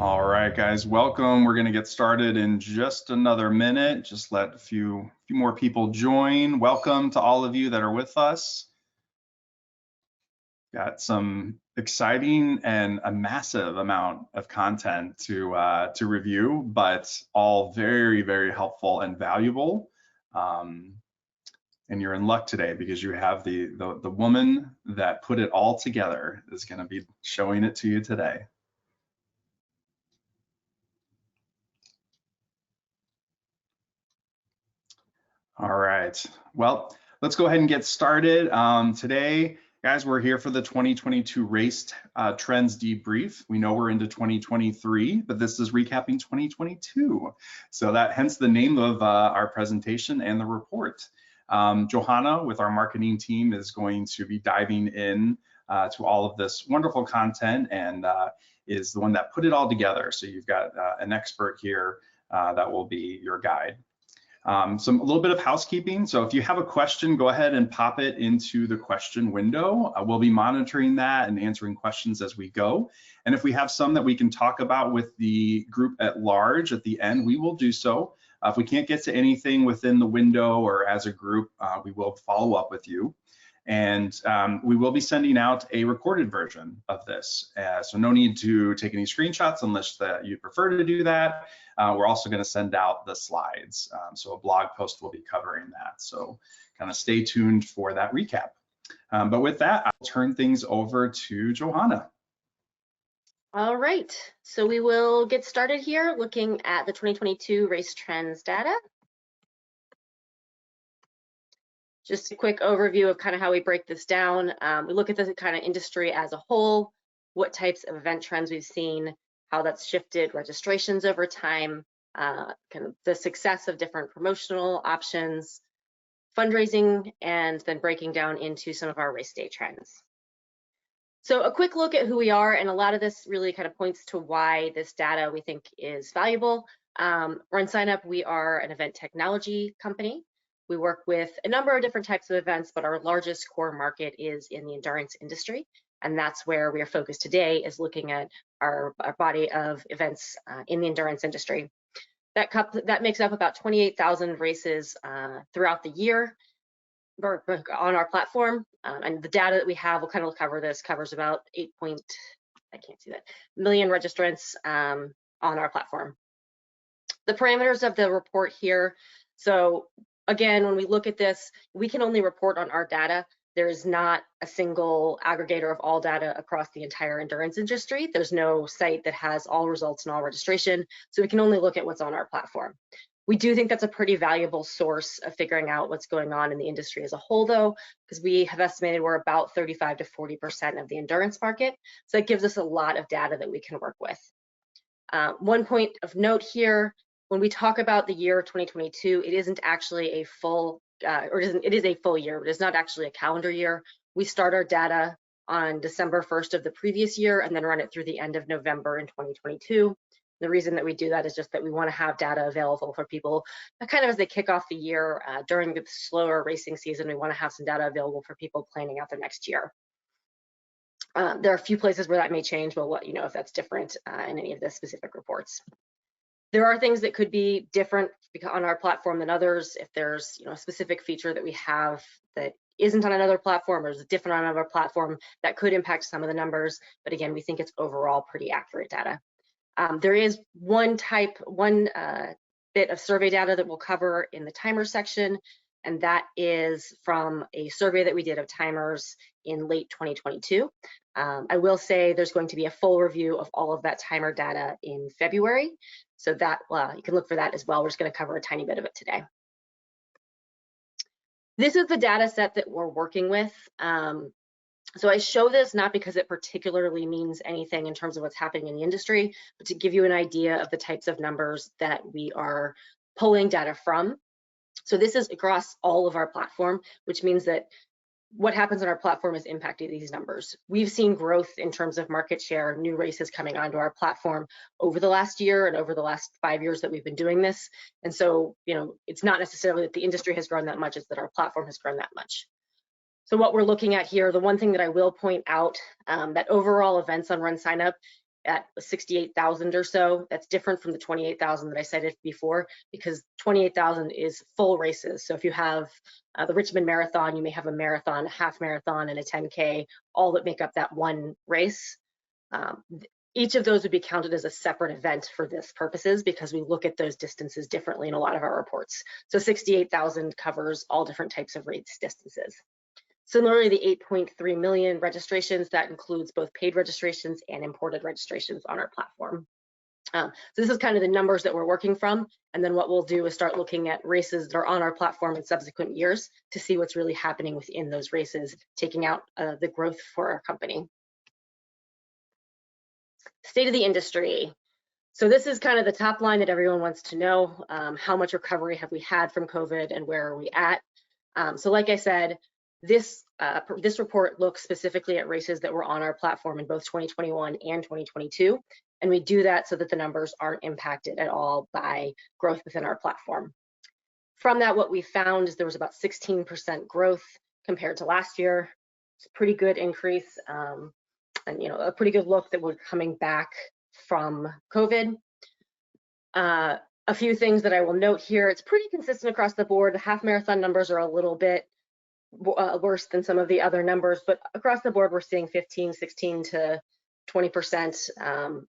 All right, guys, welcome. We're going to get started in just another minute. Just let a few more people join. Welcome to all of you that are with us. Got some exciting and a massive amount of content to review, but all very, very helpful and valuable. And you're in luck today because you have the woman that put it all together is going to be showing it to you today. All right, well, let's go ahead and get started. Today, guys, we're here for the 2022 race trends debrief. We know we're into 2023, but this is recapping 2022. So that hence the name of our presentation and the report. Johanna with our marketing team is going to be diving in to all of this wonderful content and is the one that put it all together. So you've got an expert here that will be your guide. A little bit of housekeeping. So if you have a question, go ahead and pop it into the question window. We'll be monitoring that and answering questions as we go. And if we have some that we can talk about with the group at large at the end, we will do so. If we can't get to anything within the window or as a group, we will follow up with you. And we will be sending out a recorded version of this. So no need to take any screenshots unless you prefer to do that. We're also going to send out the slides. So a blog post will be covering that. So kind of stay tuned for that recap. But with that, I'll turn things over to Johanna. All right, so we will get started here looking at the 2022 race trends data. Just a quick overview of kind of how we break this down. We look at the kind of industry as a whole, what types of event trends we've seen, how that's shifted registrations over time, kind of the success of different promotional options, fundraising, and then breaking down into some of our race day trends. So a quick look at who we are, and a lot of this really kind of points to why this data we think is valuable. RunSignup, we are an event technology company. We work with a number of different types of events, but our largest core market is in the endurance industry. And that's where we are focused today, is looking at our body of events in the endurance industry. That makes up about 28,000 races throughout the year on our platform. And the data that we have, we'll kind of cover this, covers about 8 million registrants on our platform. The parameters of the report here. So again, when we look at this, we can only report on our data. There is not a single aggregator of all data across the entire endurance industry. There's no site that has all results and all registration, so we can only look at what's on our platform. We do think that's a pretty valuable source of figuring out what's going on in the industry as a whole, though, because we have estimated we're about 35 to 40% of the endurance market. So that gives us a lot of data that we can work with. One point of note here, when we talk about the year 2022, it isn't actually a full, it is a full year, but it's not actually a calendar year. We start our data on December 1st of the previous year and then run it through the end of November in 2022. The reason that we do that is just that we want to have data available for people kind of as they kick off the year. During the slower racing season, we want to have some data available for people planning out their next year. There are a few places where that may change, but we'll let you know if that's different in any of the specific reports. There are things that could be different on our platform than others. If there's a specific feature that we have that isn't on another platform or is different on another platform, that could impact some of the numbers. But again, we think it's overall pretty accurate data. There is one bit of survey data that we'll cover in the timer section, and that is from a survey that we did of timers in late 2022. I will say there's going to be a full review of all of that timer data in February. So that you can look for that as well. We're just going to cover a tiny bit of it today. This is the data set that we're working with. So I show this not because it particularly means anything in terms of what's happening in the industry, but to give you an idea of the types of numbers that we are pulling data from. So this is across all of our platform, which means that what happens on our platform is impacting these numbers. We've seen growth in terms of market share, new races coming onto our platform over the last year and over the last 5 years that we've been doing this. And so, it's not necessarily that the industry has grown that much, it's that our platform has grown that much. So what we're looking at here, the one thing that I will point out, that overall events on RunSignup at 68,000 or so. That's different from the 28,000 that I cited before, because 28,000 is full races. So if you have the Richmond Marathon, you may have a marathon, a half marathon, and a 10K, all that make up that one race. Each of those would be counted as a separate event for this purposes, because we look at those distances differently in a lot of our reports. So 68,000 covers all different types of race distances. Similarly, the 8.3 million registrations, that includes both paid registrations and imported registrations on our platform. So this is kind of the numbers that we're working from. And then what we'll do is start looking at races that are on our platform in subsequent years to see what's really happening within those races, taking out the growth for our company. State of the industry. So this is kind of the top line that everyone wants to know. How much recovery have we had from COVID and where are we at? So like I said, this report looks specifically at races that were on our platform in both 2021 and 2022. And we do that so that the numbers aren't impacted at all by growth within our platform. From that, what we found is there was about 16% growth compared to last year. It's a pretty good increase, and a pretty good look that we're coming back from COVID. A few things that I will note here: it's pretty consistent across the board. The half marathon numbers are a little bit worse than some of the other numbers, but across the board we're seeing 15, 16 to 20%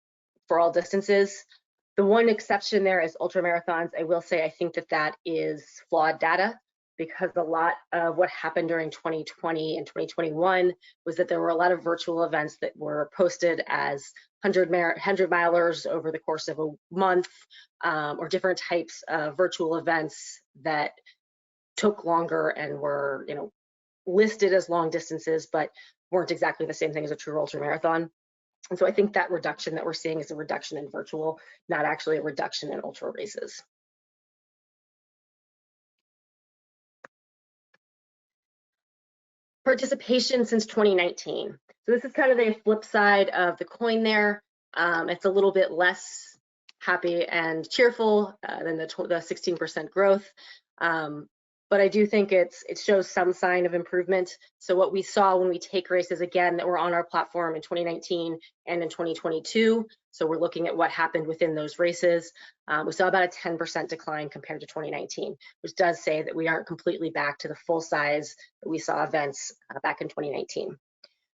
for all distances. The one exception there is ultra marathons. I will say I think that is flawed data, because a lot of what happened during 2020 and 2021 was that there were a lot of virtual events that were posted as 100 milers over the course of a month, or different types of virtual events that took longer and were, listed as long distances, but weren't exactly the same thing as a true ultra marathon. And so I think that reduction that we're seeing is a reduction in virtual, not actually a reduction in ultra races. Participation since 2019. So this is kind of the flip side of the coin there. It's a little bit less happy and cheerful than the 16% growth. But I do think it shows some sign of improvement. So what we saw when we take races again that were on our platform in 2019 and in 2022, so we're looking at what happened within those races, we saw about a 10% decline compared to 2019, which does say that we aren't completely back to the full size that we saw events back in 2019.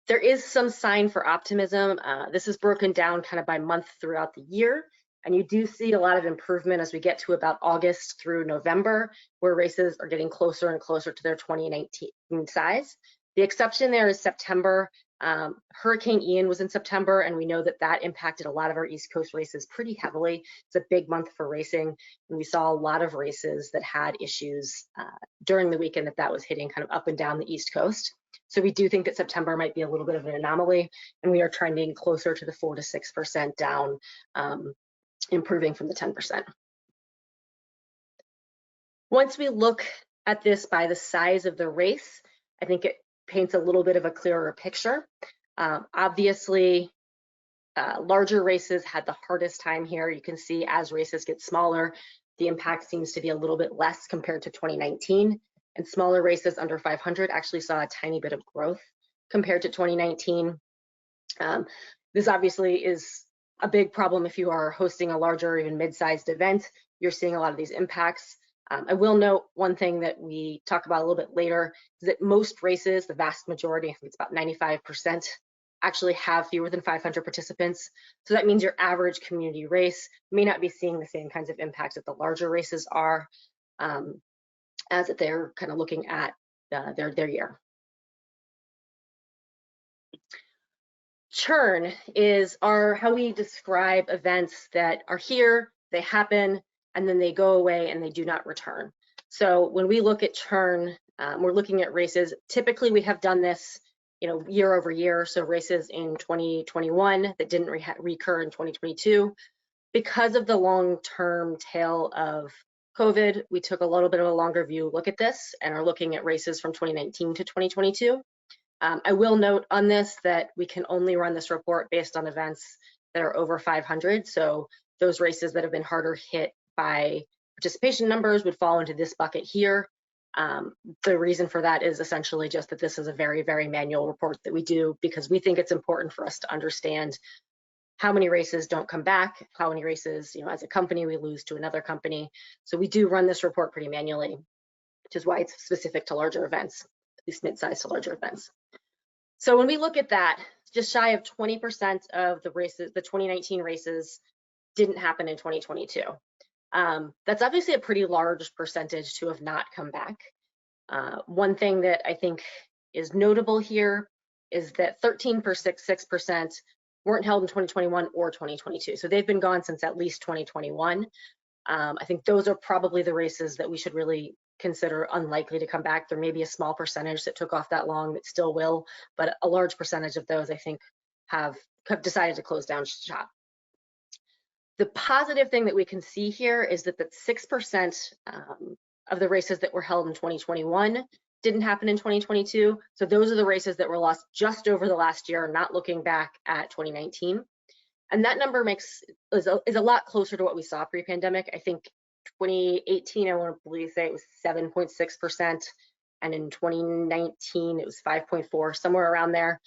There is some sign for optimism. This is broken down kind of by month throughout the year. And you do see a lot of improvement as we get to about August through November, where races are getting closer and closer to their 2019 size. The exception there is September. Hurricane Ian was in September, and we know that impacted a lot of our East Coast races pretty heavily. It's a big month for racing, and we saw a lot of races that had issues during the weekend that was hitting kind of up and down the East Coast. So we do think that September might be a little bit of an anomaly, and we are trending closer to the 4 to 6% down, improving from the 10%. Once we look at this by the size of the race, I think it paints a little bit of a clearer picture. Obviously, larger races had the hardest time here. You can see as races get smaller, the impact seems to be a little bit less compared to 2019. And smaller races under 500 actually saw a tiny bit of growth compared to 2019. This obviously is a big problem if you are hosting a larger or even mid-sized event. You're seeing a lot of these impacts. I will note one thing that we talk about a little bit later is that most races, the vast majority, I think it's about 95%, actually have fewer than 500 participants. So that means your average community race may not be seeing the same kinds of impacts that the larger races are, as that they're kind of looking at their year. Churn is how we describe events that are here, they happen, and then they go away and they do not return. So when we look at churn, we're looking at races. Typically, we have done this, year over year. So races in 2021 that didn't recur in 2022. Because of the long-term tail of COVID, we took a little bit of a longer view look at this and are looking at races from 2019 to 2022. I will note on this that we can only run this report based on events that are over 500. So those races that have been harder hit by participation numbers would fall into this bucket here. The reason for that is essentially just that this is a very, very manual report that we do, because we think it's important for us to understand how many races don't come back, how many races, as a company we lose to another company. So we do run this report pretty manually, which is why it's specific to larger events, at least mid-sized to larger events. So when we look at that, just shy of 20% of the races, the 2019 races, didn't happen in 2022. That's obviously a pretty large percentage to have not come back. One thing that I think is notable here is that 13.6% weren't held in 2021 or 2022. So they've been gone since at least 2021. I think those are probably the races that we should really consider unlikely to come back. There may be a small percentage that took off that long that still will, but a large percentage of those I think have decided to close down shop. The positive thing that we can see here is that 6% of the races that were held in 2021 didn't happen in 2022. So those are the races that were lost just over the last year, not looking back at 2019. And that number is a lot closer to what we saw pre-pandemic. I think 2018, I want to say it was 7.6%, and in 2019 it was 5.4, somewhere around there.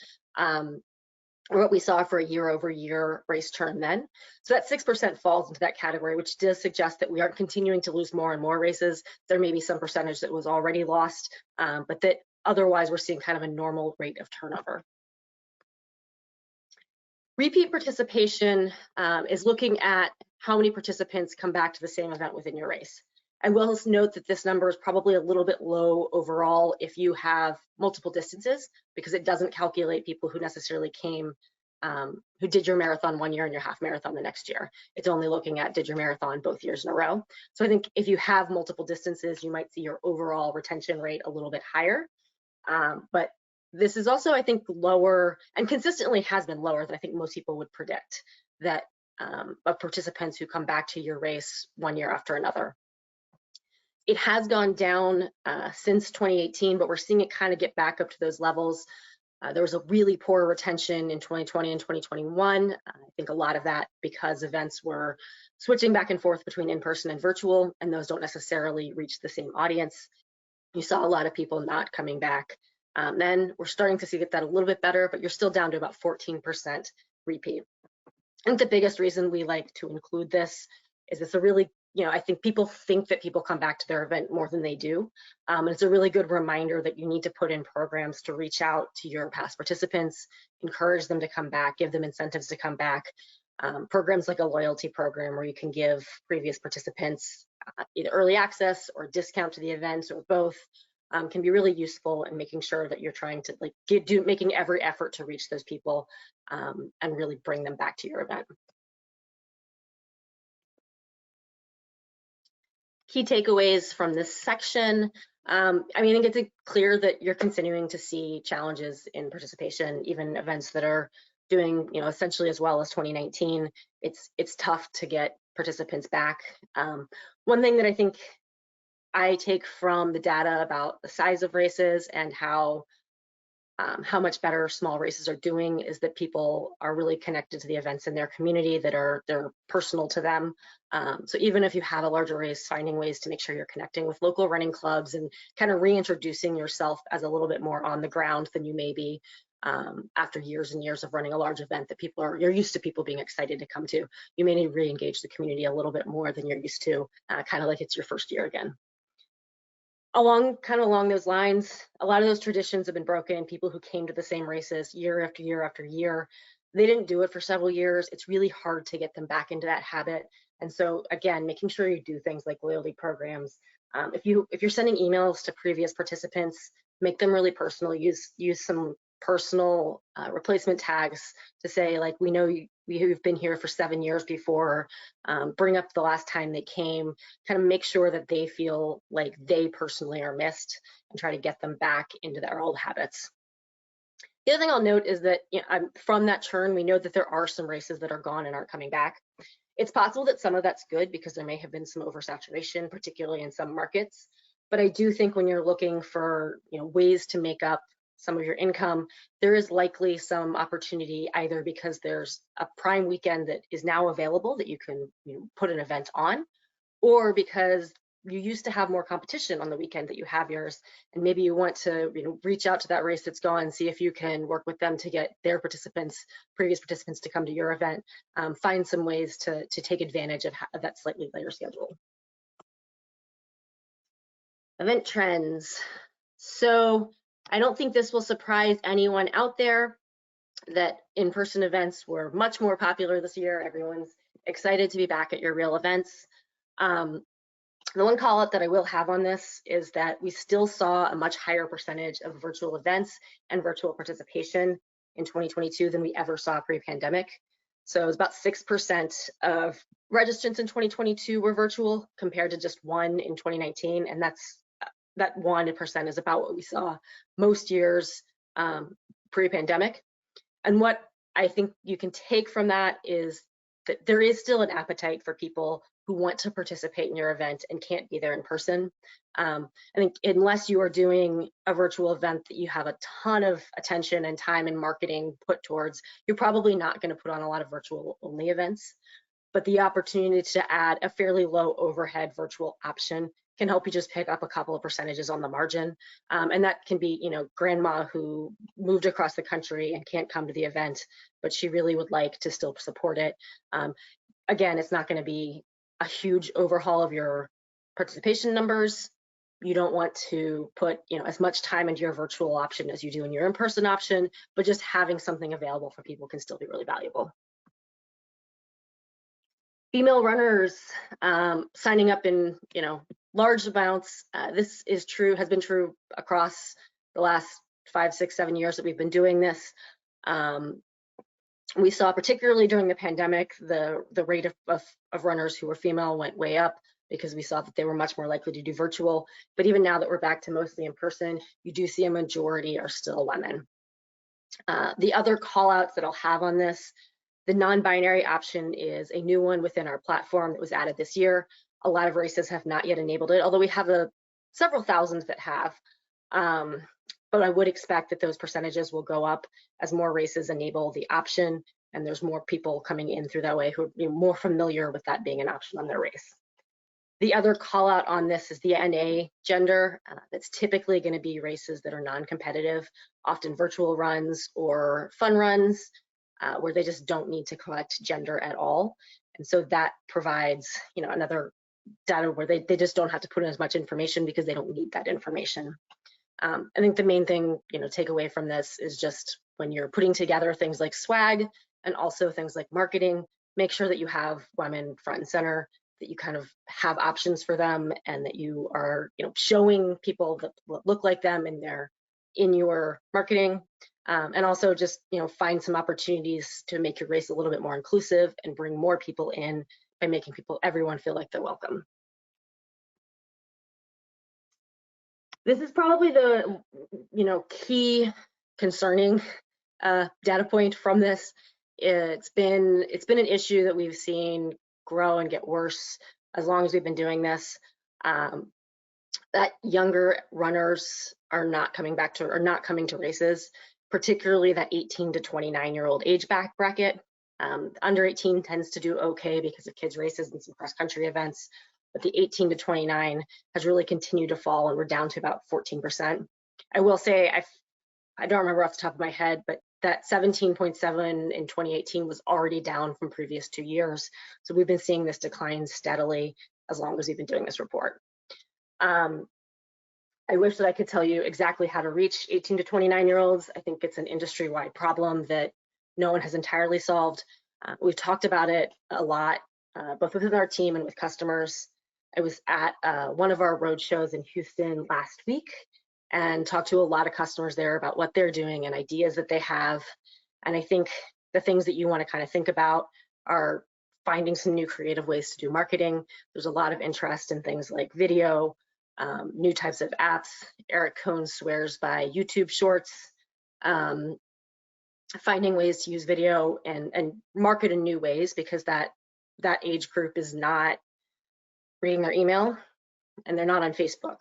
Or what we saw for a year-over-year race turn then. So that 6% falls into that category, which does suggest that we aren't continuing to lose more and more races. There may be some percentage that was already lost, but that otherwise we're seeing kind of a normal rate of turnover. Repeat participation is looking at how many participants come back to the same event within your race. I will note that this number is probably a little bit low overall if you have multiple distances, because it doesn't calculate people who necessarily came, who did your marathon one year and your half marathon the next year. It's only looking at did your marathon both years in a row. So I think if you have multiple distances, you might see your overall retention rate a little bit higher. But this is also, I think, lower, and consistently has been lower than I think most people would predict, that of participants who come back to your race one year after another. It has gone down since 2018, but we're seeing it kind of get back up to those levels. There was a really poor retention in 2020 and 2021. I think a lot of that because events were switching back and forth between in-person and virtual, and those don't necessarily reach the same audience. You saw a lot of people not coming back. Then we're starting to see that a little bit better, but you're still down to about 14% repeat. I think the biggest reason we like to include this is it's a really, I think people think that people come back to their event more than they do. And it's a really good reminder that you need to put in programs to reach out to your past participants, encourage them to come back, give them incentives to come back. Programs like a loyalty program where you can give previous participants either early access or discount to the events or both can be really useful in making sure that you're trying to making every effort to reach those people and really bring them back to your event. Key takeaways from this section. I think it's clear that you're continuing to see challenges in participation, even events that are doing, essentially as well as 2019. It's tough to get participants back. One thing that I think I take from the data about the size of races and how much better small races are doing is that people are really connected to the events in their community that they're personal to them. So even if you have a larger race, finding ways to make sure you're connecting with local running clubs and kind of reintroducing yourself as a little bit more on the ground than you may be after years and years of running a large event that you're used to people being excited to come to. You may need to re-engage the community a little bit more than you're used to, kind of like it's your first year again. Along those lines, a lot of those traditions have been broken. People who came to the same races year after year after year, they didn't do it for several years. It's really hard to get them back into that habit. And so again, making sure you do things like loyalty programs. If you're sending emails to previous participants, make them really personal. Use some personal replacement tags to say, like, we know you've been here for 7 years before, bring up the last time they came, kind of make sure that they feel like they personally are missed and try to get them back into their old habits. The other thing I'll note is that from that churn, we know that there are some races that are gone and aren't coming back. It's possible that some of that's good because there may have been some oversaturation, particularly in some markets. But I do think when you're looking for ways to make up some of your income, there is likely some opportunity, either because there's a prime weekend that is now available that you can put an event on, or because you used to have more competition on the weekend that you have yours, and maybe you want to, reach out to that race that's gone, see if you can work with them to get their previous participants to come to your event. Find some ways to take advantage of that slightly later schedule. Event trends. So I don't think this will surprise anyone out there that in-person events were much more popular this year. Everyone's excited to be back at your real events. The one call out that I will have on this is that we still saw a much higher percentage of virtual events and virtual participation in 2022 than we ever saw pre-pandemic. So it was about 6% of registrants in 2022 were virtual compared to just 1% in 2019. And that 1% is about what we saw most years pre-pandemic. And what I think you can take from that is that there is still an appetite for people who want to participate in your event and can't be there in person. I think unless you are doing a virtual event that you have a ton of attention and time and marketing put towards, you're probably not going to put on a lot of virtual only events. But the opportunity to add a fairly low overhead virtual option can help you just pick up a couple of percentages on the margin. And that can be, grandma who moved across the country and can't come to the event, but she really would like to still support it. Again, it's not going to be a huge overhaul of your participation numbers. You don't want to put, as much time into your virtual option as you do in your in-person option, but just having something available for people can still be really valuable. Female runners signing up in, large amounts. This has been true across the last 5, 6, 7 years that we've been doing this. We saw, particularly during the pandemic, the rate of runners who were female went way up because we saw that they were much more likely to do virtual. But even now that we're back to mostly in person, you do see a majority are still women. The other call outs that I'll have on this, the non-binary option is a new one within our platform that was added this year. A lot of races have not yet enabled it, although we have several thousands that have. But I would expect that those percentages will go up as more races enable the option, and there's more people coming in through that way who are more familiar with that being an option on their race. The other call out on this is the NA gender. That's typically going to be races that are non-competitive, often virtual runs or fun runs, where they just don't need to collect gender at all. And so that provides, another data where they just don't have to put in as much information because they don't need that information. I think the main thing, take away from this is just when you're putting together things like swag and also things like marketing, make sure that you have women front and center, that you kind of have options for them, and that you are, showing people that look like them in your marketing, and also just, find some opportunities to make your race a little bit more inclusive and bring more people in by making everyone feel like they're welcome. This is probably the, key concerning data point from this. It's been an issue that we've seen grow and get worse as long as we've been doing this. That younger runners are not coming to races, particularly that 18 to 29-year-old age bracket. Under 18 tends to do okay because of kids races and some cross-country events, but the 18 to 29 has really continued to fall, and we're down to about 14%. I will say, I don't remember off the top of my head, but that 17.7 in 2018 was already down from previous 2 years. So we've been seeing this decline steadily as long as we've been doing this report. I wish that I could tell you exactly how to reach 18 to 29-year-olds. I think it's an industry-wide problem that no one has entirely solved. We've talked about it a lot, both within our team and with customers. I was at one of our road shows in Houston last week and talked to a lot of customers there about what they're doing and ideas that they have. And I think the things that you want to kind of think about are finding some new creative ways to do marketing. There's a lot of interest in things like video, new types of apps. Eric Cohn swears by YouTube Shorts, finding ways to use video and market in new ways, because that age group is not reading their email and they're not on Facebook.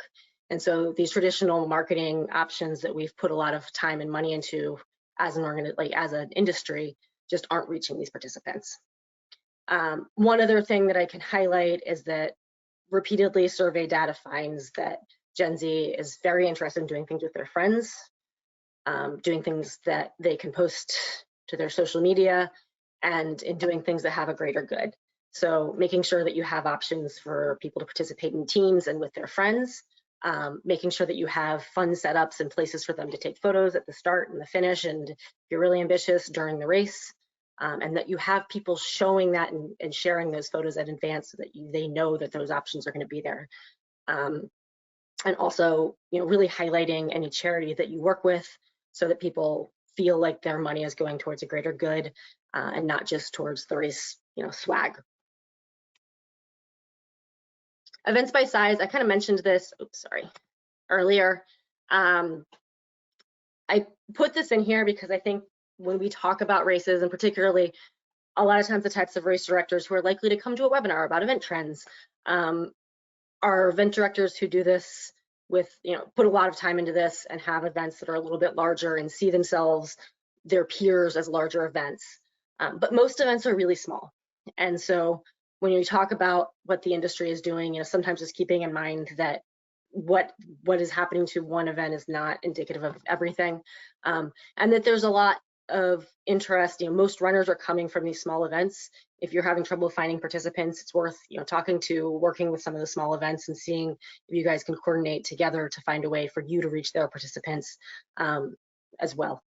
And so these traditional marketing options that we've put a lot of time and money into as an industry just aren't reaching these participants. One other thing that I can highlight is that repeatedly survey data finds that Gen Z is very interested in doing things with their friends, doing things that they can post to their social media, and in doing things that have a greater good. So making sure that you have options for people to participate in teams and with their friends, making sure that you have fun setups and places for them to take photos at the start and the finish, and if you're really ambitious, during the race, and that you have people showing that and sharing those photos in advance so that they know that those options are going to be there. And also, really highlighting any charity that you work with so that people feel like their money is going towards a greater good and not just towards the race, swag. Events by size, I kind of mentioned this, earlier. I put this in here because I think when we talk about races, and particularly a lot of times the types of race directors who are likely to come to a webinar about event trends are event directors who do this with, put a lot of time into this and have events that are a little bit larger and see themselves, their peers, as larger events. But most events are really small. And so when you talk about what the industry is doing, sometimes just keeping in mind that what is happening to one event is not indicative of everything, and that there's a lot of interest. Most runners are coming from these small events. If you're having trouble finding participants, it's worth working with some of the small events and seeing if you guys can coordinate together to find a way for you to reach their participants as well.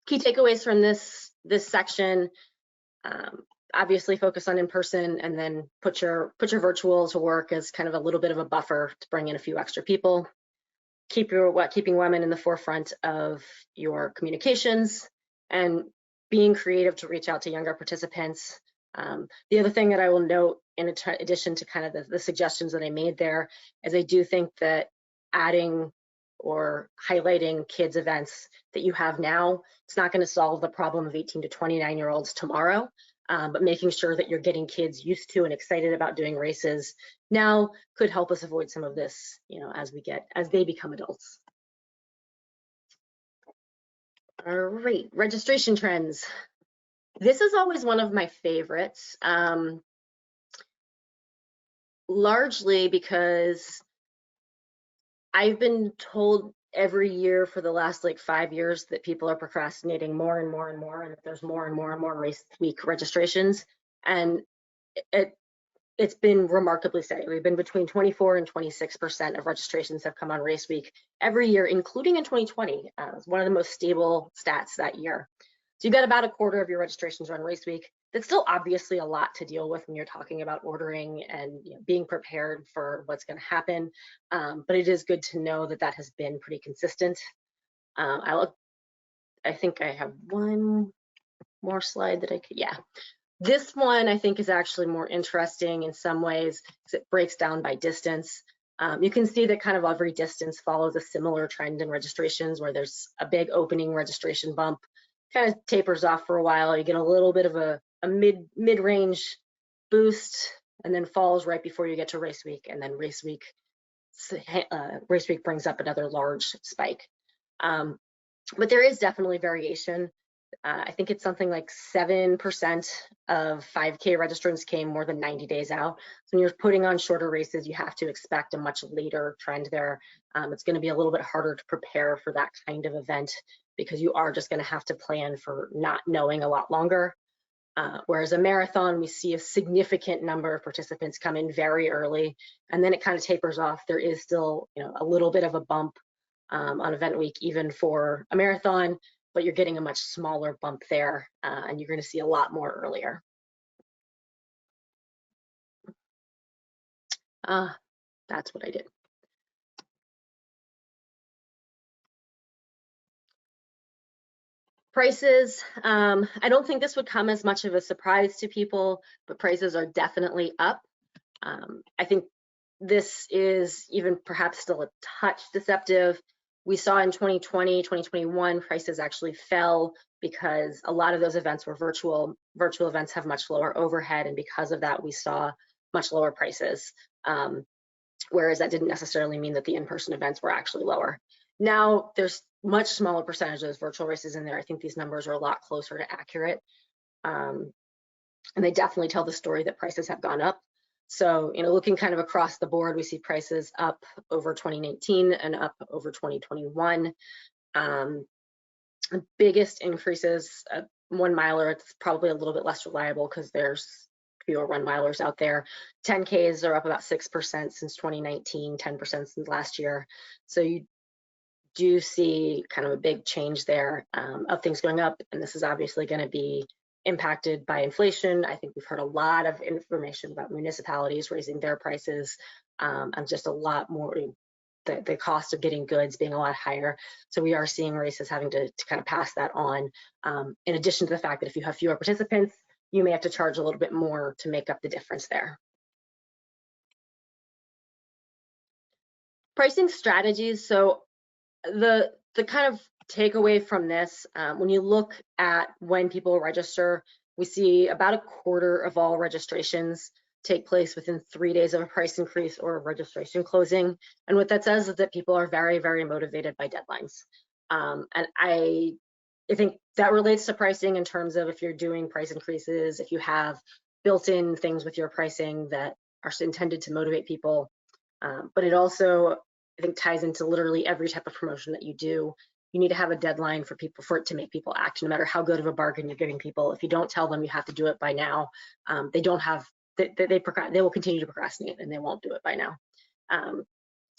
Key takeaways from this section: obviously focus on in-person, and then put your virtual to work as kind of a little bit of a buffer to bring in a few extra people. Keeping women in the forefront of your communications, and being creative to reach out to younger participants. The other thing that I will note, in addition to kind of the suggestions that I made there, is I do think that adding or highlighting kids events that you have now, it's not going to solve the problem of 18 to 29-year-olds tomorrow, but making sure that you're getting kids used to and excited about doing races now could help us avoid some of this, as they become adults. All right, registration trends. This is always one of my favorites, largely because I've been told every year for the last 5 years that people are procrastinating more and more and more, and that there's more and more and more race week registrations, and it's been remarkably steady. We've been between 24 and 26% of registrations have come on race week every year, including in 2020. It's one of the most stable stats that year. So you've got about a quarter of your registrations on race week. That's still obviously a lot to deal with when you're talking about ordering and being prepared for what's going to happen. But it is good to know that that has been pretty consistent. I think I have one more slide that I could, This one I think is actually more interesting in some ways because it breaks down by distance. You can see that kind of every distance follows a similar trend in registrations, where there's a big opening registration bump, kind of tapers off for a while. You get a little bit of a mid-range boost, and then falls right before you get to race week, and then race week brings up another large spike. But there is definitely variation. I think it's something like 7% of 5K registrants came more than 90 days out. So when you're putting on shorter races, you have to expect a much later trend there. It's going to be a little bit harder to prepare for that kind of event because you are just going to have to plan for not knowing a lot longer. Whereas a marathon, we see a significant number of participants come in very early, and then it kind of tapers off. There is still, a little bit of a bump on event week, even for a marathon, but you're getting a much smaller bump there, and you're going to see a lot more earlier. That's what I did. Prices, I don't think this would come as much of a surprise to people, but prices are definitely up. I think this is even perhaps still a touch deceptive. We saw in 2020, 2021, prices actually fell because a lot of those events were virtual. Virtual events have much lower overhead, and because of that, we saw much lower prices. Whereas that didn't necessarily mean that the in-person events were actually lower. Now there's much smaller percentage of those virtual races in there. I think these numbers are a lot closer to accurate. and they definitely tell the story that prices have gone up. So, looking kind of across the board, we see prices up over 2019 and up over 2021. The biggest increases, 1 miler, it's probably a little bit less reliable because there's fewer 1 milers out there. 10Ks are up about 6% since 2019, 10% since last year. So you do see kind of a big change there of things going up, and this is obviously going to be impacted by inflation. I think we've heard a lot of information about municipalities raising their prices and just a lot more, the cost of getting goods being a lot higher. So we are seeing races having to kind of pass that on, in addition to the fact that if you have fewer participants, you may have to charge a little bit more to make up the difference there. Pricing strategies. So the kind of takeaway from this, when you look at when people register, we see about a quarter of all registrations take place within 3 days of a price increase or a registration closing. And what that says is that people are very, very motivated by deadlines. And I think that relates to pricing in terms of if you're doing price increases, if you have built-in things with your pricing that are intended to motivate people. But it also, I think, ties into literally every type of promotion that you do. You need to have a deadline for it to make people act, no matter how good of a bargain you're giving people. If you don't tell them you have to do it by now, they will continue to procrastinate and they won't do it by now.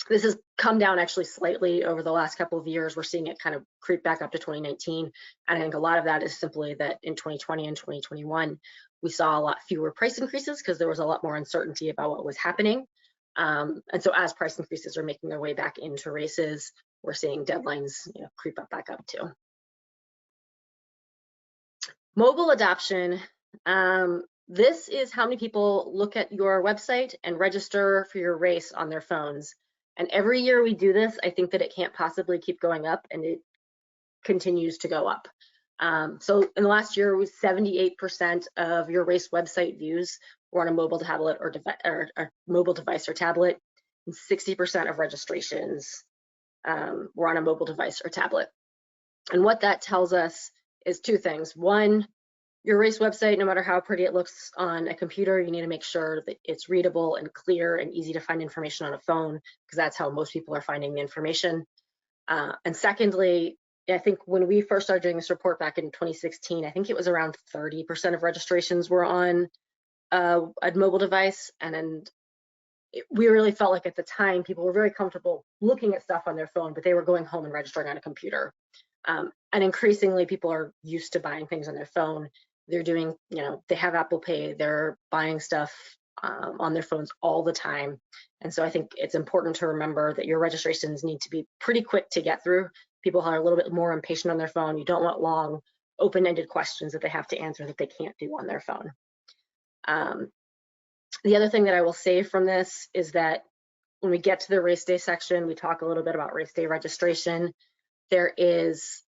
This has come down actually slightly over the last couple of years. We're seeing it kind of creep back up to 2019. And I think a lot of that is simply that in 2020 and 2021, we saw a lot fewer price increases because there was a lot more uncertainty about what was happening. And so as price increases are making their way back into races, we're seeing deadlines creep up back up too. Mobile adoption. This is how many people look at your website and register for your race on their phones. And every year we do this, I think that it can't possibly keep going up, and it continues to go up. So in the last year, 78% of your race website views were on a mobile tablet or mobile device or tablet, and 60% of registrations were on a mobile device or tablet. And what that tells us is two things. One, your race website, no matter how pretty it looks on a computer, you need to make sure that it's readable and clear and easy to find information on a phone, because that's how most people are finding the information. And secondly, I think when we first started doing this report back in 2016, I think it was around 30% of registrations were on a mobile device. And then we really felt like at the time, people were very comfortable looking at stuff on their phone, but they were going home and registering on a computer. And increasingly, people are used to buying things on their phone. They're doing, they have Apple Pay, they're buying stuff on their phones all the time. And so I think it's important to remember that your registrations need to be pretty quick to get through. People are a little bit more impatient on their phone. You don't want long, open-ended questions that they have to answer that they can't do on their phone. The other thing that I will say from this is that when we get to the RaceDay section, we talk a little bit about RaceDay registration. There is,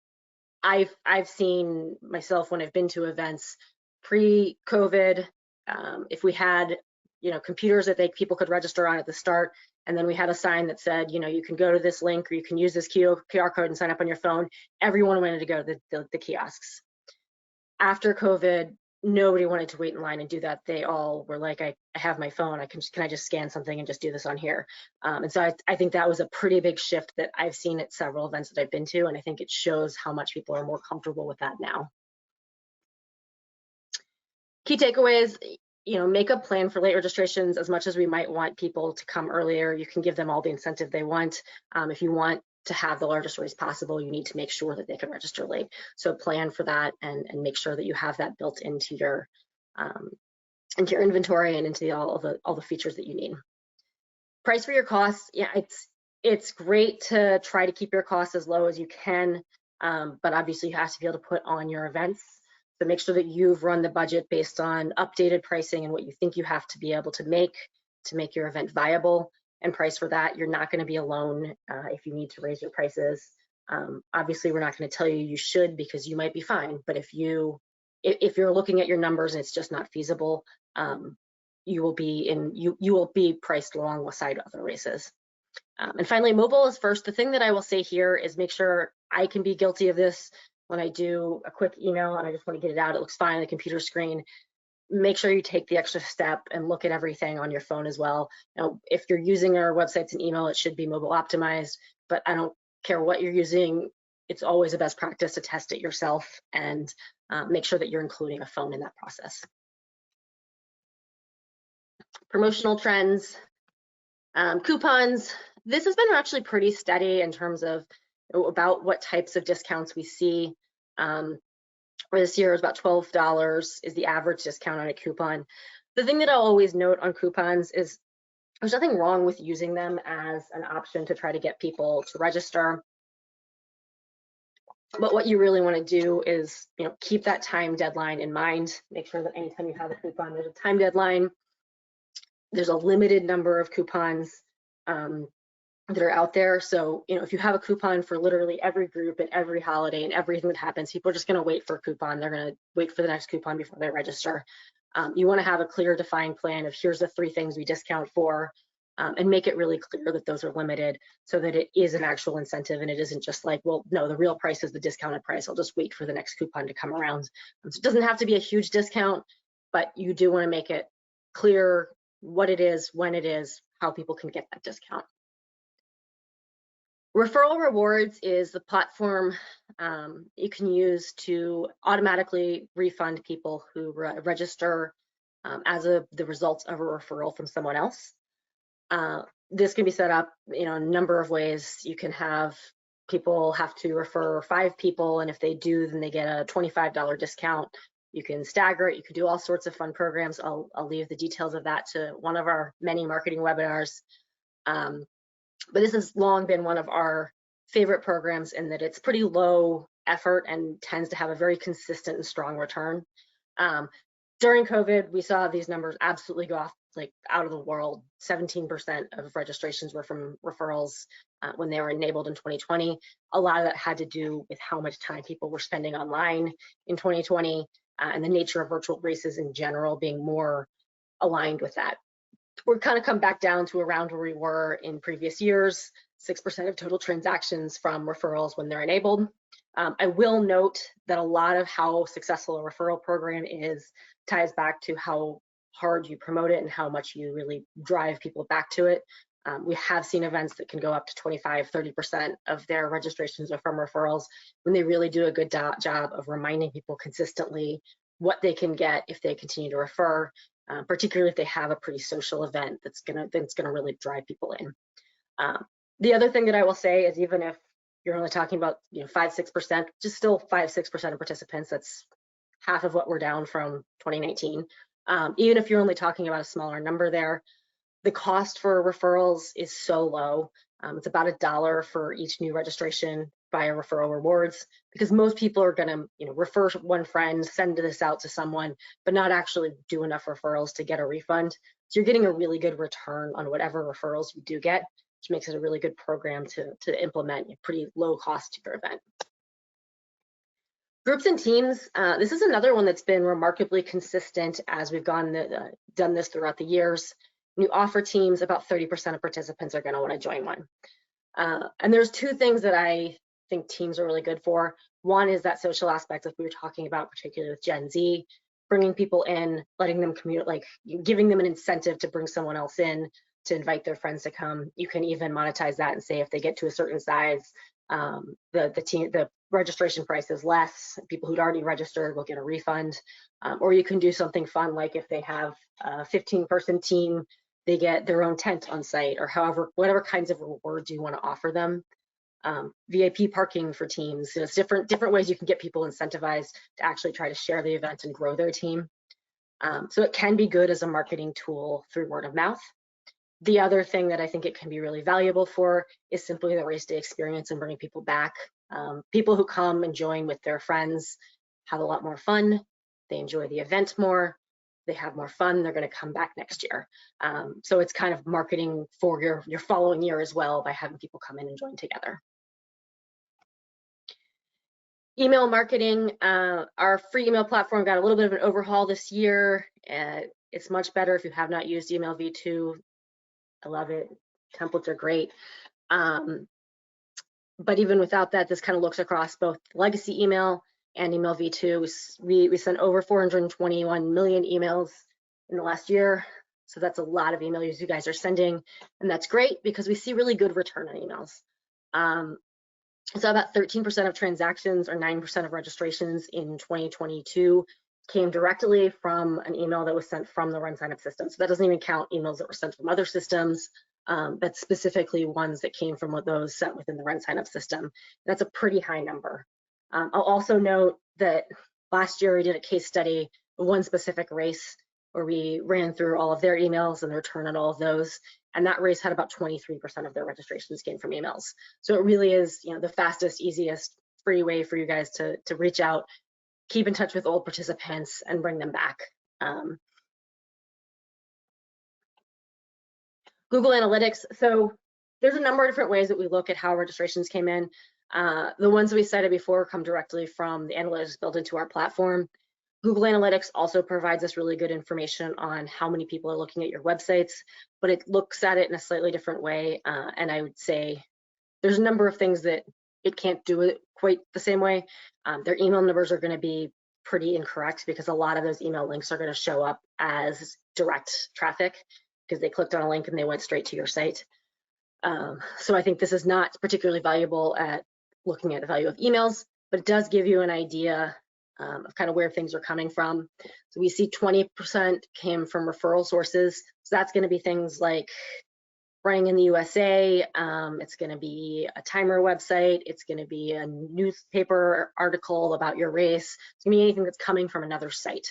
I've seen myself when I've been to events pre-COVID, if we had, computers that people could register on at the start, and then we had a sign that said, you can go to this link or you can use this QR code and sign up on your phone. Everyone wanted to go to the kiosks. After COVID, nobody wanted to wait in line and do that. They all were like, I have my phone. Can I just scan something and just do this on here? And so I think that was a pretty big shift that I've seen at several events that I've been to, and I think it shows how much people are more comfortable with that now. Key takeaways, make a plan for late registrations. As much as we might want people to come earlier, you can give them all the incentive they want. If you want to have the largest race possible, you need to make sure that they can register late. So plan for that and make sure that you have that built into your inventory and into all the features that you need. Price for your costs. Yeah, it's great to try to keep your costs as low as you can, but obviously you have to be able to put on your events. So make sure that you've run the budget based on updated pricing and what you think you have to be able to make your event viable, and price for that. You're not going to be alone if you need to raise your prices. Obviously, we're not going to tell you should, because you might be fine. But if you're looking at your numbers and it's just not feasible, you will be priced alongside other races. And finally, mobile is first. The thing that I will say here is make sure, I can be guilty of this when I do a quick email and I just want to get it out. It looks fine on the computer screen. make sure you take the extra step and look at everything on your phone as well. Now, if you're using our websites and email, it should be mobile optimized, but I don't care what you're using. It's always a best practice to test it yourself and make sure that you're including a phone in that process. Promotional trends, coupons. This has been actually pretty steady in terms of about what types of discounts we see. For this year, it was about $12 is the average discount on a coupon. The thing that I'll always note on coupons is there's nothing wrong with using them as an option to try to get people to register. But what you really want to do is, keep that time deadline in mind. Make sure that anytime you have a coupon, there's a time deadline. There's a limited number of coupons that are out there. So, if you have a coupon for literally every group and every holiday and everything that happens, people are just going to wait for a coupon. They're going to wait for the next coupon before they register. You want to have a clear, defined plan of here's the 3 things we discount for, and make it really clear that those are limited so that it is an actual incentive and it isn't just like, well, no, the real price is the discounted price. I'll just wait for the next coupon to come around. So it doesn't have to be a huge discount, but you do want to make it clear what it is, when it is, how people can get that discount. Referral Rewards is the platform you can use to automatically refund people who register as the result of a referral from someone else. This can be set up, a number of ways. You can have people have to refer 5 people, and if they do, then they get a $25 discount. You can stagger it. You can do all sorts of fun programs. I'll leave the details of that to one of our many marketing webinars. But this has long been one of our favorite programs in that it's pretty low effort and tends to have a very consistent and strong return. During COVID, we saw these numbers absolutely go off, like out of the world. 17% of registrations were from referrals when they were enabled in 2020. A lot of that had to do with how much time people were spending online in 2020 and the nature of virtual races in general being more aligned with that. We're kind of come back down to around where we were in previous years, 6% of total transactions from referrals when they're enabled. I will note that a lot of how successful a referral program is ties back to how hard you promote it and how much you really drive people back to it. We have seen events that can go up to 25, 30% of their registrations are from referrals when they really do a good job of reminding people consistently what they can get if they continue to refer. Particularly if they have a pretty social event that's gonna really drive people in. The other thing that I will say is even if you're only talking about 5-6%, just still 5-6% of participants, that's half of what we're down from 2019. Even if you're only talking about a smaller number there, the cost for referrals is so low. It's about $1 for each new registration via Referral Rewards, because most people are going to refer one friend, send this out to someone, but not actually do enough referrals to get a refund. So you're getting a really good return on whatever referrals you do get, which makes it a really good program to implement, pretty low cost to your event. Groups and teams, this is another one that's been remarkably consistent as we've done this throughout the years. When you offer teams, about 30% of participants are going to want to join one. And there's 2 things that I think teams are really good for. One is that social aspect that we were talking about, particularly with Gen Z, bringing people in, letting them communicate, like giving them an incentive to bring someone else in, to invite their friends to come. You can even monetize that and say if they get to a certain size, the registration price is less. People who'd already registered will get a refund. Or you can do something fun, like if they have a 15-person team, they get their own tent on site, or whatever kinds of rewards you want to offer them. VIP parking for teams. It's different ways you can get people incentivized to actually try to share the event and grow their team. So it can be good as a marketing tool through word of mouth. The other thing that I think it can be really valuable for is simply the race day experience and bringing people back. People who come and join with their friends have a lot more fun. They enjoy the event more. They have more fun. They're going to come back next year. So it's kind of marketing for your following year as well by having people come in and join together. Email marketing, our free email platform got a little bit of an overhaul this year. It's much better if you have not used Email V2. I love it. Templates are great. But even without that, this kind of looks across both legacy email and email V2. We sent over 421 million emails in the last year. So that's a lot of emails you guys are sending, and that's great because we see really good return on emails. So about 13% of transactions or 9% of registrations in 2022 came directly from an email that was sent from the RunSignup system. So that doesn't even count emails that were sent from other systems. That's specifically ones that came from those sent within the RunSignup system. That's a pretty high number. I'll also note that last year we did a case study of one specific race where we ran through all of their emails and the return on all of those. And that race had about 23% of their registrations came from emails. So it really is, the fastest, easiest, free way for you guys to reach out, keep in touch with old participants, and bring them back. Google Analytics. So there's a number of different ways that we look at how registrations came in. The ones we cited before come directly from the analytics built into our platform. Google Analytics also provides us really good information on how many people are looking at your websites, but it looks at it in a slightly different way. And I would say there's a number of things that it can't do it quite the same way. Their email numbers are going to be pretty incorrect because a lot of those email links are going to show up as direct traffic because they clicked on a link and they went straight to your site. So I think this is not particularly valuable at looking at the value of emails, but it does give you an idea of kind of where things are coming from. So we see 20% came from referral sources. So that's going to be things like running in the USA. It's going to be a timer website. It's going to be a newspaper article about your race. It's going to be anything that's coming from another site.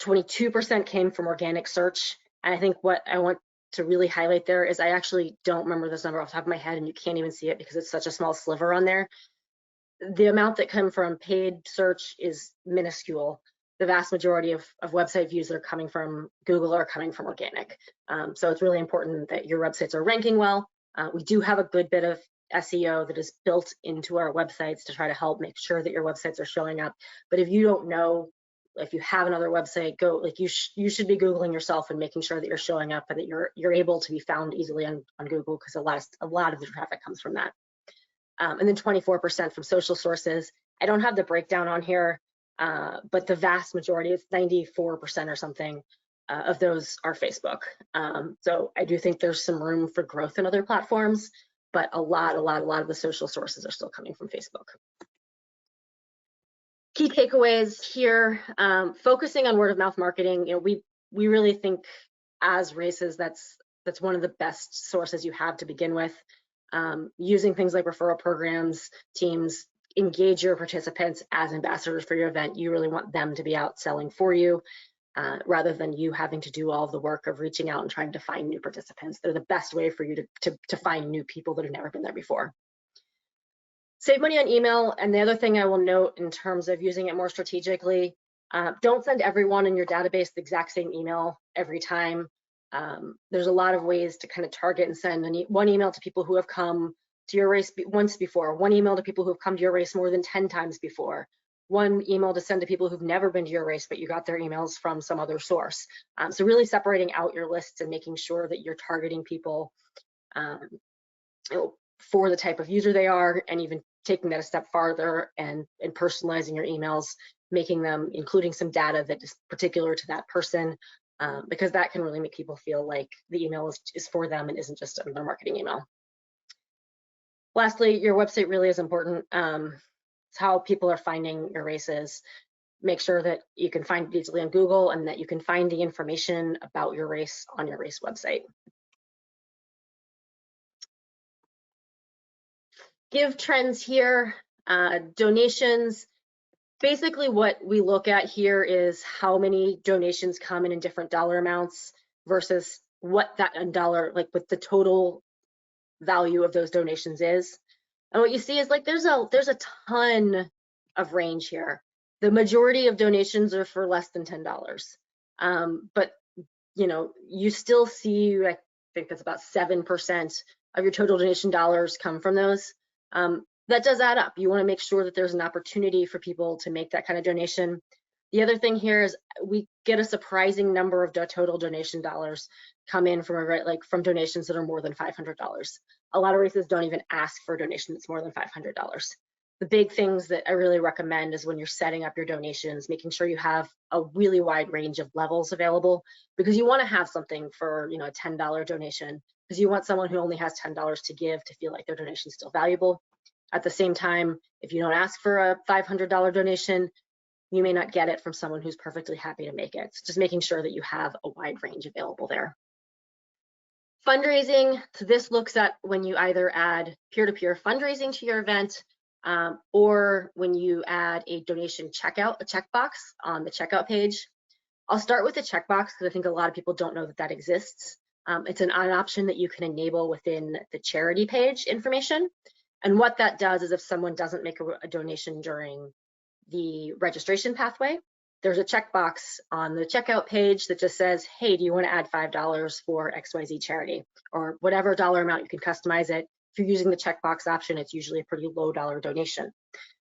22% came from organic search. And I think what I want to really highlight there is I actually don't remember this number off the top of my head, and you can't even see it because it's such a small sliver on there. The amount that come from paid search is minuscule. The vast majority of website views that are coming from Google are coming from organic. So it's really important that your websites are ranking well. We do have a good bit of SEO that is built into our websites to try to help make sure that your websites are showing up. But if you don't know, if you have another website, you should be Googling yourself and making sure that you're showing up and that you're able to be found easily on Google, because a lot of the traffic comes from that. And then 24% from social sources. I don't have the breakdown on here, but the vast majority, it's 94% or something of those are Facebook. So I do think there's some room for growth in other platforms, but a lot of the social sources are still coming from Facebook. Key takeaways here, focusing on word of mouth marketing. We really think as races, that's one of the best sources you have to begin with. Using things like referral programs, teams, engage your participants as ambassadors for your event. You really want them to be out selling for you rather than you having to do all the work of reaching out and trying to find new participants. They're the best way for you to find new people that have never been there before. Save money on email. And the other thing I will note in terms of using it more strategically, don't send everyone in your database the exact same email every time. There's a lot of ways to kind of target and send one email to people who have come to your race once before, one email to people who have come to your race more than 10 times before, one email to send to people who've never been to your race, but you got their emails from some other source. So really separating out your lists and making sure that you're targeting people for the type of user they are, and even taking that a step farther and personalizing your emails, making them, including some data that is particular to that person, because that can really make people feel like the email is for them and isn't just another marketing email. Lastly, your website really is important. It's how people are finding your races. Make sure that you can find it easily on Google and that you can find the information about your race on your race website. Give trends here, donations. Basically what we look at here is how many donations come in different dollar amounts versus what that what the total value of those donations is. And what you see is there's a ton of range here. The majority of donations are for less than $10. But you still see, I think that's about 7% of your total donation dollars come from those. That does add up. You want to make sure that there's an opportunity for people to make that kind of donation. The other thing here is we get a surprising number of total donation dollars come in from donations that are more than $500. A lot of races don't even ask for a donation that's more than $500. The big things that I really recommend is when you're setting up your donations, making sure you have a really wide range of levels available, because you want to have something for, you know, a $10 donation, because you want someone who only has $10 to give to feel like their donation is still valuable. At the same time, if you don't ask for a $500 donation, you may not get it from someone who's perfectly happy to make it. So just making sure that you have a wide range available there. Fundraising, so this looks at when you either add peer-to-peer fundraising to your event, or when you add a donation checkout, a checkbox on the checkout page. I'll start with the checkbox because I think a lot of people don't know that that exists. It's an option that you can enable within the charity page information. And what that does is if someone doesn't make a donation during the registration pathway, there's a checkbox on the checkout page that just says, hey, do you want to add $5 for XYZ charity, or whatever dollar amount. You can customize it. If you're using the checkbox option, it's usually a pretty low dollar donation.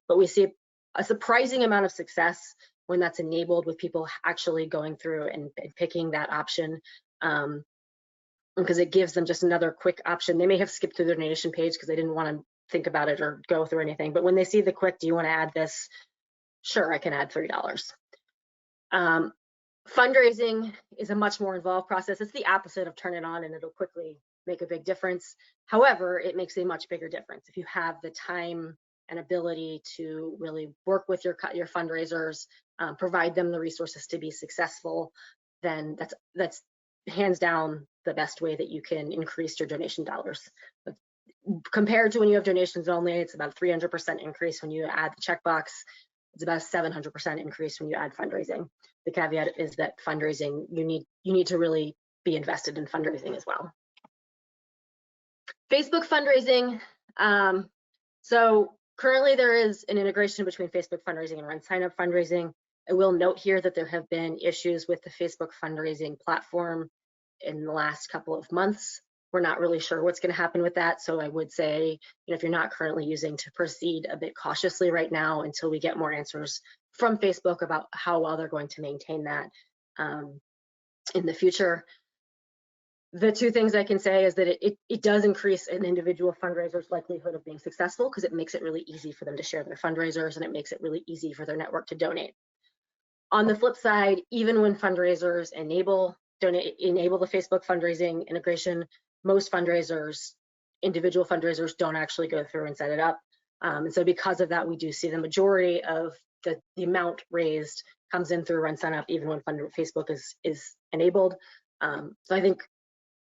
But we see a surprising amount of success when that's enabled, with people actually going through and picking that option, because it gives them just another quick option. They may have skipped through their donation page because they didn't want to think about it or go through anything. But when they see the quick, do you want to add this? Sure, I can add $3. Fundraising is a much more involved process. It's the opposite of turn it on and it'll quickly make a big difference. However, it makes a much bigger difference if you have the time and ability to really work with your fundraisers, provide them the resources to be successful. Then that's hands down the best way that you can increase your donation dollars. But compared to when you have donations only, it's about a 300% increase when you add the checkbox. It's about a 700% increase when you add fundraising. The caveat is that fundraising, you need to really be invested in fundraising as well. Facebook fundraising. So currently there is an integration between Facebook fundraising and RunSignup fundraising. I will note here that there have been issues with the Facebook fundraising platform in the last couple of months. We're not really sure what's going to happen with that. So I would say, you know, if you're not currently using, to proceed a bit cautiously right now until we get more answers from Facebook about how well they're going to maintain that in the future. The two things I can say is that it does increase an individual fundraiser's likelihood of being successful, because it makes it really easy for them to share their fundraisers, and it makes it really easy for their network to donate. On the flip side, even when fundraisers enable the Facebook fundraising integration, most fundraisers, individual fundraisers, don't actually go through and set it up. And so because of that, we do see the majority of the amount raised comes in through RunSignup, even when Facebook is enabled. So I think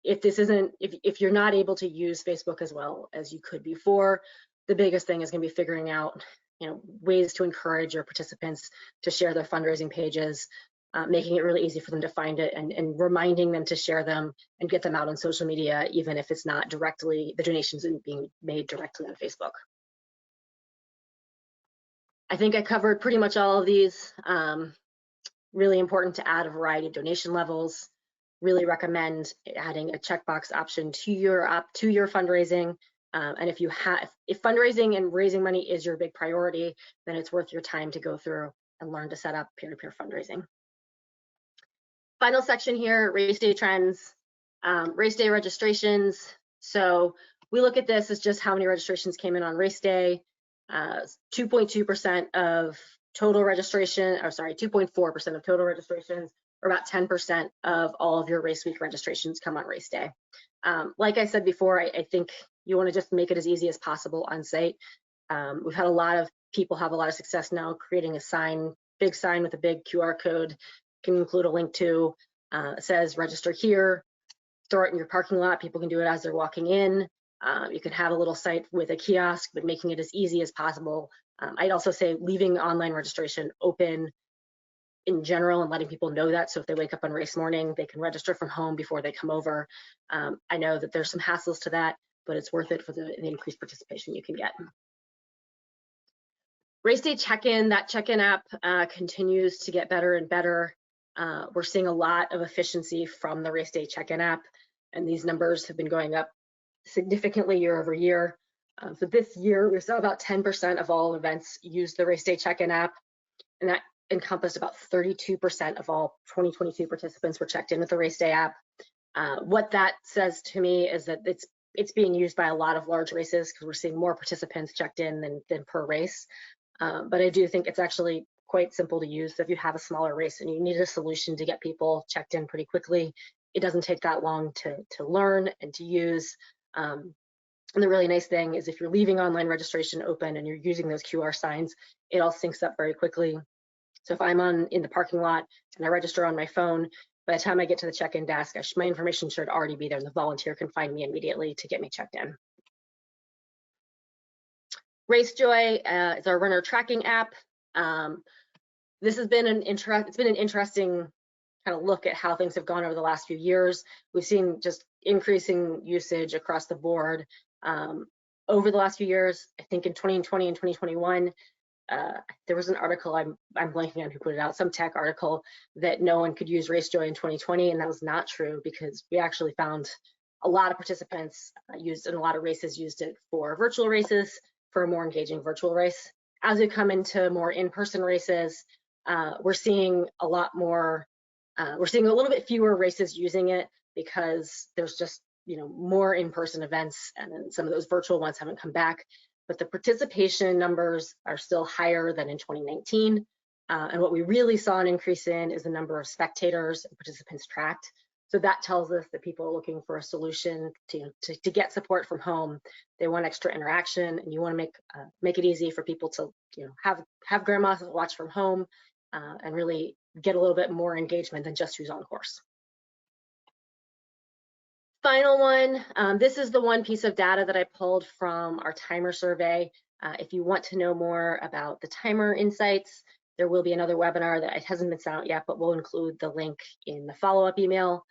if you're not able to use Facebook as well as you could before, the biggest thing is going to be figuring out, you know, ways to encourage your participants to share their fundraising pages, making it really easy for them to find it, and reminding them to share them and get them out on social media, even if it's not directly, the donations isn't being made directly on Facebook. I think I covered pretty much all of these. Really important to add a variety of donation levels. Really recommend adding a checkbox option to your fundraising. And if fundraising and raising money is your big priority, then it's worth your time to go through and learn to set up peer-to-peer fundraising. Final section here, RaceDay trends, RaceDay registrations. So we look at this as just how many registrations came in on RaceDay. 2.2% of total registration, or sorry, 2.4% of total registrations, or about 10% of all of your race week registrations come on RaceDay. Like I said before, I think you want to just make it as easy as possible on site. We've had a lot of people have a lot of success now creating a sign, big sign with a big QR code. Can include a link to, it says register here, throw it in your parking lot. People can do it as they're walking in. You can have a little site with a kiosk, but making it as easy as possible. I'd also say leaving online registration open in general and letting people know that. So if they wake up on race morning, they can register from home before they come over. I know that there's some hassles to that, but it's worth it for the increased participation you can get. RaceDay check-in, that check-in app continues to get better and better. We're seeing a lot of efficiency from the RaceDay check-in app, and these numbers have been going up significantly year over year. So this year, we saw about 10% of all events use the RaceDay check-in app, and that encompassed about 32% of all 2022 participants were checked in with the RaceDay app. What that says to me is that it's it's being used by a lot of large races because we're seeing more participants checked in than per race. But I do think it's actually quite simple to use. So if you have a smaller race and you need a solution to get people checked in pretty quickly, it doesn't take that long to learn and to use. And the really nice thing is if you're leaving online registration open and you're using those QR signs, it all syncs up very quickly. So if I'm in the parking lot and I register on my phone, by the time I get to the check-in desk, my information should already be there and the volunteer can find me immediately to get me checked in. RaceJoy is our runner tracking app. This has been an interesting kind of look at how things have gone over the last few years. We've seen just increasing usage across the board over the last few years. I think in 2020 and 2021, there was an article, I'm blanking on who put it out, some tech article that no one could use RaceJoy in 2020, and that was not true because we actually found a lot of participants used and a lot of races used it for virtual races, for a more engaging virtual race. As we come into more in-person races, we're seeing a lot more, we're seeing a little bit fewer races using it because there's just more in-person events, and then some of those virtual ones haven't come back. But the participation numbers are still higher than in 2019. And what we really saw an increase in is the number of spectators and participants tracked. So that tells us that people are looking for a solution to get support from home. They want extra interaction, and you want to make it easy for people to have grandma watch from home and really get a little bit more engagement than just who's on course. Final one, this is the one piece of data that I pulled from our timer survey. If you want to know more about the timer insights, there will be another webinar that it hasn't been sent out yet, but we'll include the link in the follow-up email,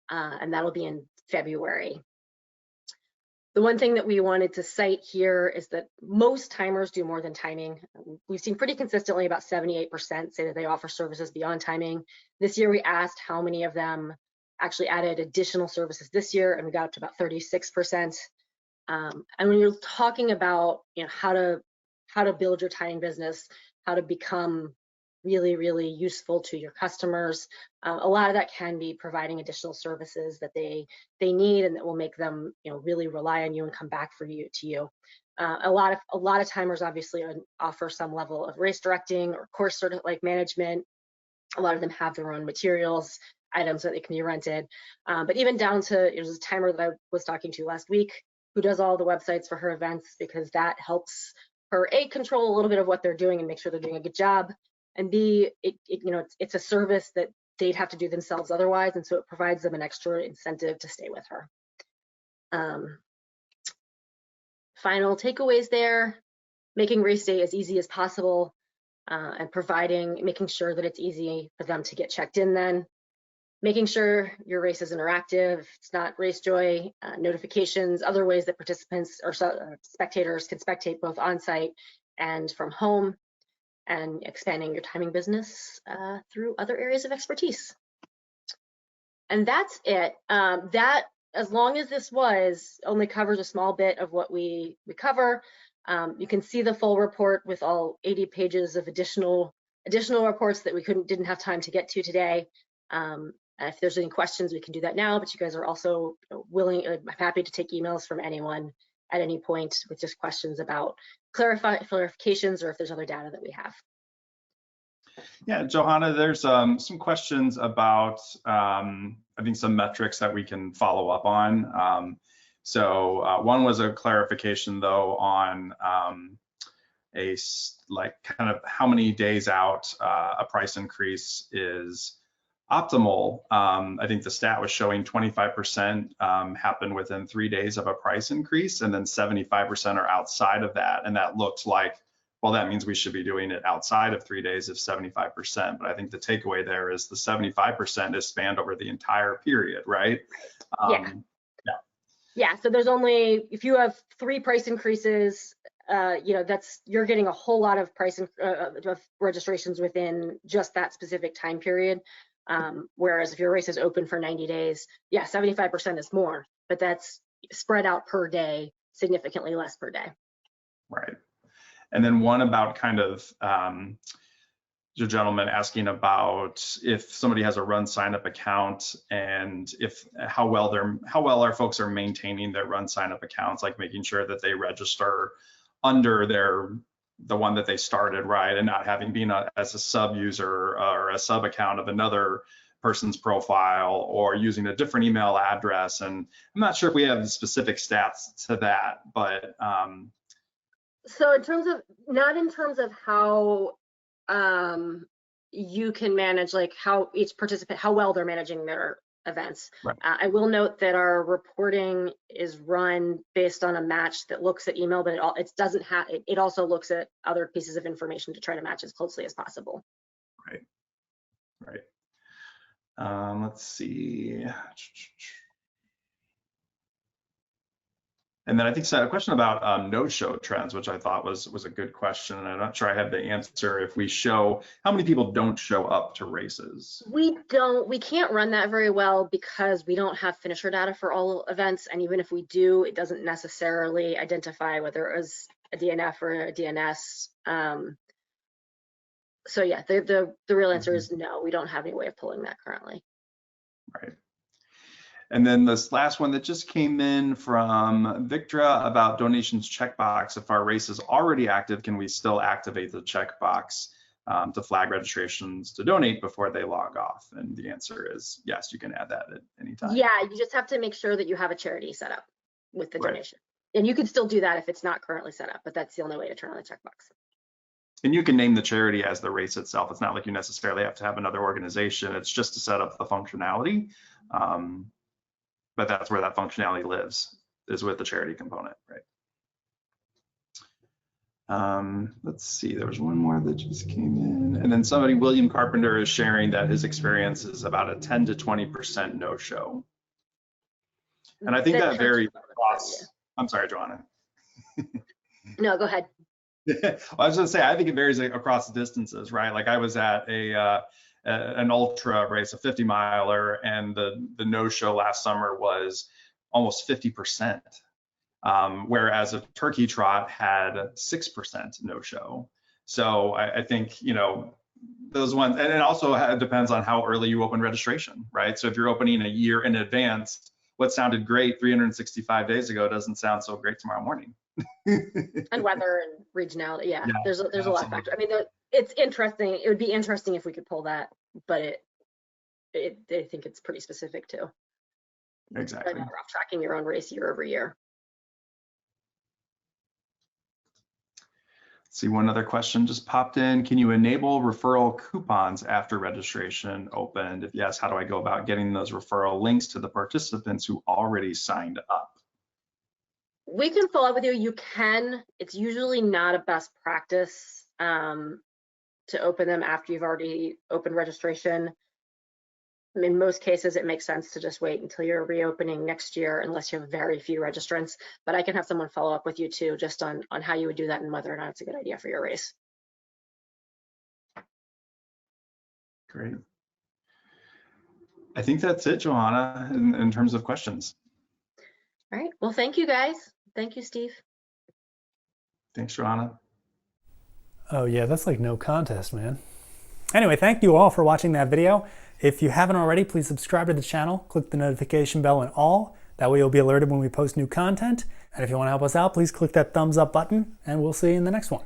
and that'll be in February. The one thing that we wanted to cite here is that most timers do more than timing. We've seen pretty consistently about 78% say that they offer services beyond timing. This year we asked how many of them actually added additional services this year, and we got up to about 36%. And when you're talking about how to build your timing business, how to become really, really useful to your customers, a lot of that can be providing additional services that they need and that will make them really rely on you and come back to you. A lot of timers obviously offer some level of race directing or course sort of like management. A lot of them have their own materials, items that they can be rented, but even down to there's a timer that I was talking to last week who does all the websites for her events because that helps her control a little bit of what they're doing and make sure they're doing a good job, and B, it's a service that they'd have to do themselves otherwise, and so it provides them an extra incentive to stay with her. Final takeaways there: making RaceDay as easy as possible and making sure that it's easy for them to get checked in then. Making sure your race is interactive, it's not RaceJoy, notifications, other ways that participants or spectators can spectate both on-site and from home, and expanding your timing business through other areas of expertise. And that's it. That, as long as this only covers a small bit of what we cover, you can see the full report with all 80 pages of additional reports that we didn't have time to get to today. If there's any questions, we can do that now, but you guys are also happy to take emails from anyone at any point with just questions about clarifications or if there's other data that we have. Yeah, Johanna, there's some questions about, I think, some metrics that we can follow up on. So one was a clarification, though, on kind of how many days out a price increase is optimal. I think the stat was showing 25% happen within 3 days of a price increase, and then 75% are outside of that. And that looked like, well, that means we should be doing it outside of 3 days if 75%. But I think the takeaway there is the 75% is spanned over the entire period, right? Yeah. So there's only, if you have 3 price increases, you're getting a whole lot of of registrations within just that specific time period. Whereas if your race is open for 90 days, yeah, 75% is more, but that's spread out per day, significantly less per day. Right. And then one about kind of a gentleman asking about if somebody has a RunSignup account and if how well our folks are maintaining their RunSignup accounts, like making sure that they register under the one that they started, right, and not having been as a sub user or a sub account of another person's profile or using a different email address. And I'm not sure if we have the specific stats to that, but so in terms of, not in terms of how you can manage like how each participant, how well they're managing their events. Right. I will note that our reporting is run based on a match that looks at email, but it doesn't have, it also looks at other pieces of information to try to match as closely as possible. Right. Right. Let's see. And then I think so, a question about no-show trends, which I thought was a good question. And I'm not sure I have the answer. If we show how many people don't show up to races. We can't run that very well because we don't have finisher data for all events. And even if we do, it doesn't necessarily identify whether it was a DNF or a DNS. So yeah, the real answer is no, we don't have any way of pulling that currently. Right. And then this last one that just came in from Victra about donations checkbox. If our race is already active, can we still activate the checkbox to flag registrations to donate before they log off? And the answer is yes, you can add that at any time. Yeah, you just have to make sure that you have a charity set up with the donation. And you can still do that if it's not currently set up, but that's the only way to turn on the checkbox. And you can name the charity as the race itself. It's not like you necessarily have to have another organization. It's just to set up the functionality. But that's where that functionality lives, is with the charity component, right? Let's see, there was one more that just came in. And then somebody, William Carpenter, is sharing that his experience is about a 10 to 20% no-show. And I think that varies across, I'm sorry, Joanna. No, go ahead. Well, I was gonna say, I think it varies across distances, right? Like I was at an ultra race, a 50 miler, and the no-show last summer was almost 50%, whereas a turkey trot had 6% no-show. So I think, you know, those ones, and it also depends on how early you open registration, right? So if you're opening a year in advance, what sounded great 365 days ago doesn't sound so great tomorrow morning. And weather and regionality, yeah, there's a lot of factors. I mean, it's interesting. It would be interesting if we could pull that, but I think it's pretty specific too. Exactly. You're off tracking your own race year over year. Let's see, one other question just popped in. Can you enable referral coupons after registration opened? If yes, how do I go about getting those referral links to the participants who already signed up? We can follow up with you. You can. It's usually not a best practice to open them after you've already opened registration. In most cases, it makes sense to just wait until you're reopening next year, unless you have very few registrants. But I can have someone follow up with you too, just on how you would do that and whether or not it's a good idea for your race. Great. I think that's it, Johanna, in terms of questions. All right. Well, thank you guys. Thank you, Steve. Thanks, Johanna. Oh yeah, that's like no contest, man. Anyway, thank you all for watching that video. If you haven't already, please subscribe to the channel, click the notification bell and all. That way you'll be alerted when we post new content. And if you want to help us out, please click that thumbs up button and we'll see you in the next one.